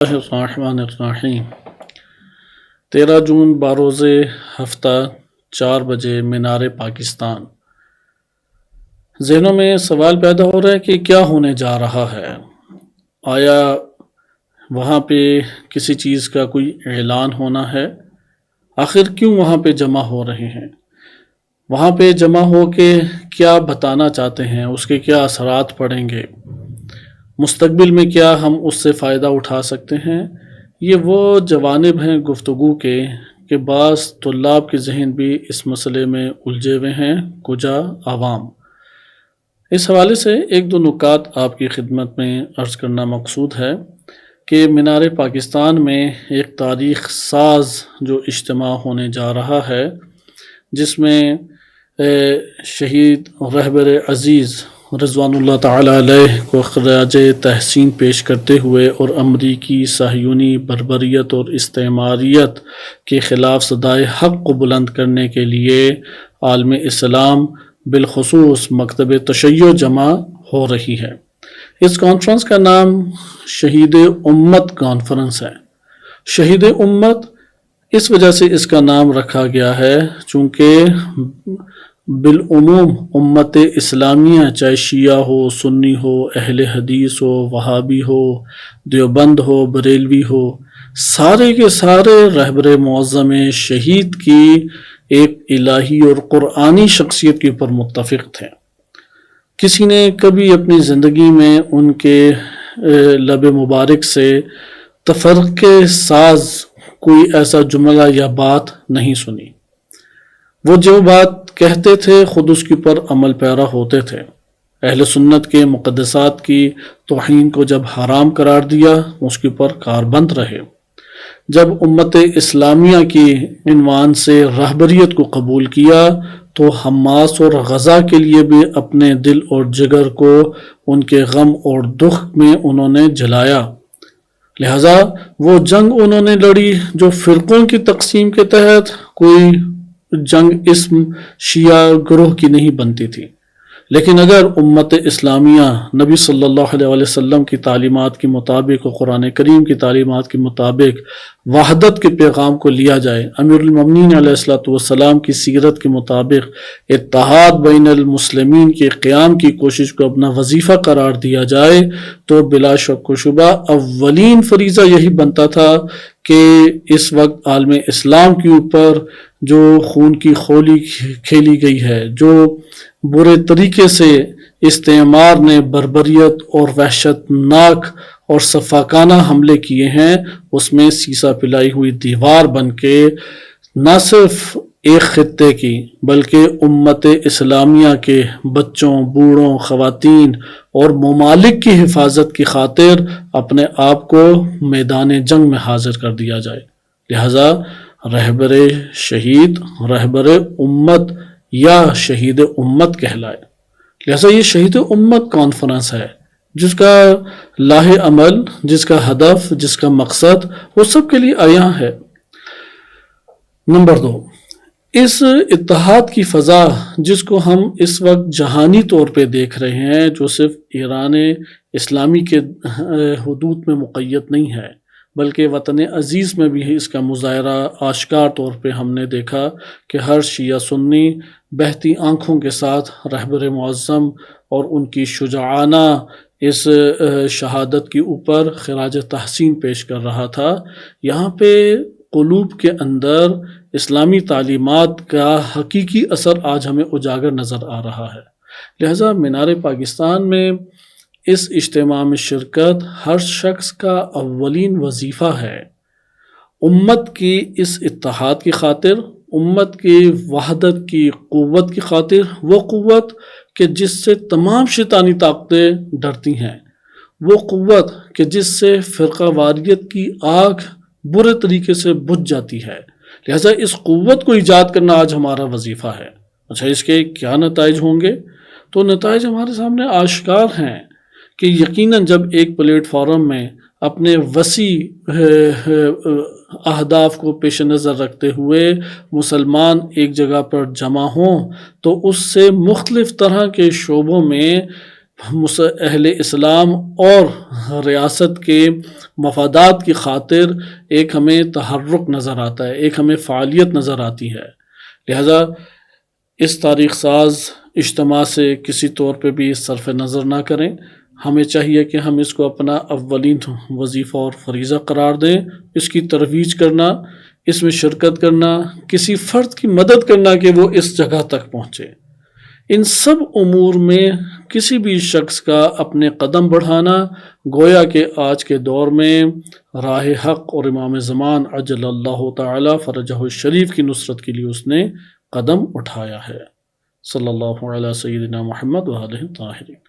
الرحمن الرحیم 13 جون باروز ہفتہ 4 بجے مینار پاکستان۔ ذہنوں میں سوال پیدا ہو رہا ہے کہ کیا ہونے جا رہا ہے؟ آیا وہاں پہ کسی چیز کا کوئی اعلان ہونا ہے؟ آخر کیوں وہاں پہ جمع ہو رہے ہیں؟ وہاں پہ جمع ہو کے کیا بتانا چاہتے ہیں؟ اس کے کیا اثرات پڑیں گے؟ مستقبل میں کیا ہم اس سے فائدہ اٹھا سکتے ہیں؟ یہ وہ جوانب ہیں گفتگو کے کہ بعض طلاب کے ذہن بھی اس مسئلے میں الجھے ہوئے ہیں، کجا عوام۔ اس حوالے سے ایک دو نکات آپ کی خدمت میں عرض کرنا مقصود ہے کہ مینار پاکستان میں ایک تاریخ ساز جو اجتماع ہونے جا رہا ہے، جس میں شہید رہبر عزیز رضوان اللہ تعالیٰ علیہ کو خراج تحسین پیش کرتے ہوئے اور امریکی صہیونی بربریت اور استعماریت کے خلاف صدائے حق کو بلند کرنے کے لیے عالم اسلام بالخصوص مکتب تشیع جمع ہو رہی ہے۔ اس کانفرنس کا نام شہید امت کانفرنس ہے۔ شہید امت اس وجہ سے اس کا نام رکھا گیا ہے چونکہ بالعموم امت اسلامیہ، چاہے شیعہ ہو، سنی ہو، اہل حدیث ہو، وہابی ہو، دیوبند ہو، بریلوی ہو، سارے کے سارے رہبر معظم شہید کی ایک الہی اور قرآنی شخصیت کے اوپر متفق تھے۔ کسی نے کبھی اپنی زندگی میں ان کے لب مبارک سے تفرقے ساز کوئی ایسا جملہ یا بات نہیں سنی۔ وہ جو بات کہتے تھے خود اس کے اوپر عمل پیرا ہوتے تھے۔ اہل سنت کے مقدسات کی توہین کو جب حرام قرار دیا، اس کے اوپر کاربند رہے۔ جب امت اسلامیہ کی عنوان سے رہبریت کو قبول کیا تو حماس اور غزہ کے لیے بھی اپنے دل اور جگر کو ان کے غم اور دکھ میں انہوں نے جلایا۔ لہذا وہ جنگ انہوں نے لڑی جو فرقوں کی تقسیم کے تحت کوئی جنگ اسم شیعہ گروہ کی نہیں بنتی تھی، لیکن اگر امت اسلامیہ نبی صلی اللہ علیہ وسلم کی تعلیمات کے مطابق اور قرآن کریم کی تعلیمات کے مطابق وحدت کے پیغام کو لیا جائے، امیر المومنین علیہ السلام کی سیرت کے مطابق اتحاد بین المسلمین کے قیام کی کوشش کو اپنا وظیفہ قرار دیا جائے، تو بلا شک و شبہ اولین فریضہ یہی بنتا تھا کہ اس وقت عالم اسلام کے اوپر جو خون کی ہولی کھیلی گئی ہے، جو برے طریقے سے استعمار نے بربریت اور وحشت ناک اور سفاکانہ حملے کیے ہیں، اس میں سیسا پلائی ہوئی دیوار بن کے نہ صرف ایک خطے کی بلکہ امت اسلامیہ کے بچوں، بوڑھوں، خواتین اور ممالک کی حفاظت کی خاطر اپنے آپ کو میدان جنگ میں حاضر کر دیا جائے۔ لہذا رہبر شہید رہبر امت یا شہید امت کہلائے۔ لہذا یہ شہید امت کانفرنس ہے جس کا لاہ عمل، جس کا ہدف، جس کا مقصد وہ سب کے لیے عیاں ہے۔ نمبر 2، اس اتحاد کی فضا جس کو ہم اس وقت جہانی طور پہ دیکھ رہے ہیں، جو صرف ایران اسلامی کے حدود میں مقید نہیں ہے بلکہ وطن عزیز میں بھی اس کا مظاہرہ آشکار طور پہ ہم نے دیکھا کہ ہر شیعہ سنی بہتی آنکھوں کے ساتھ رہبر معظم اور ان کی شجاعانہ اس شہادت کے اوپر خراج تحسین پیش کر رہا تھا۔ یہاں پہ قلوب کے اندر اسلامی تعلیمات کا حقیقی اثر آج ہمیں اجاگر نظر آ رہا ہے۔ لہذا مینار پاکستان میں اس اجتماع میں شرکت ہر شخص کا اولین وظیفہ ہے۔ امت کی اس اتحاد کی خاطر، امت کی وحدت کی قوت کی خاطر، وہ قوت کہ جس سے تمام شیطانی طاقتیں ڈرتی ہیں، وہ قوت کہ جس سے فرقہ واریت کی آگ برے طریقے سے بجھ جاتی ہے۔ لہذا اس قوت کو ایجاد کرنا آج ہمارا وظیفہ ہے۔ اچھا، اس کے کیا نتائج ہوں گے؟ تو نتائج ہمارے سامنے آشکار ہیں کہ یقیناً جب ایک پلیٹ فارم میں اپنے وسیع اہداف کو پیش نظر رکھتے ہوئے مسلمان ایک جگہ پر جمع ہوں تو اس سے مختلف طرح کے شعبوں میں اہل اسلام اور ریاست کے مفادات کی خاطر ایک ہمیں تحرک نظر آتا ہے، ایک ہمیں فعالیت نظر آتی ہے۔ لہذا اس تاریخ ساز اجتماع سے کسی طور پہ بھی صرف نظر نہ کریں، ہمیں چاہیے کہ ہم اس کو اپنا اولین وظیفہ اور فریضہ قرار دیں، اس کی ترویج کرنا، اس میں شرکت کرنا، کسی فرد کی مدد کرنا کہ وہ اس جگہ تک پہنچے۔ ان سب امور میں کسی بھی شخص کا اپنے قدم بڑھانا گویا کہ آج کے دور میں راہ حق اور امام زمان عجل اللہ تعالی فرجہ الشریف کی نصرت کے لیے اس نے قدم اٹھایا ہے۔ صلی اللہ علیہ سیدنا محمد و آلہ الطاہرین۔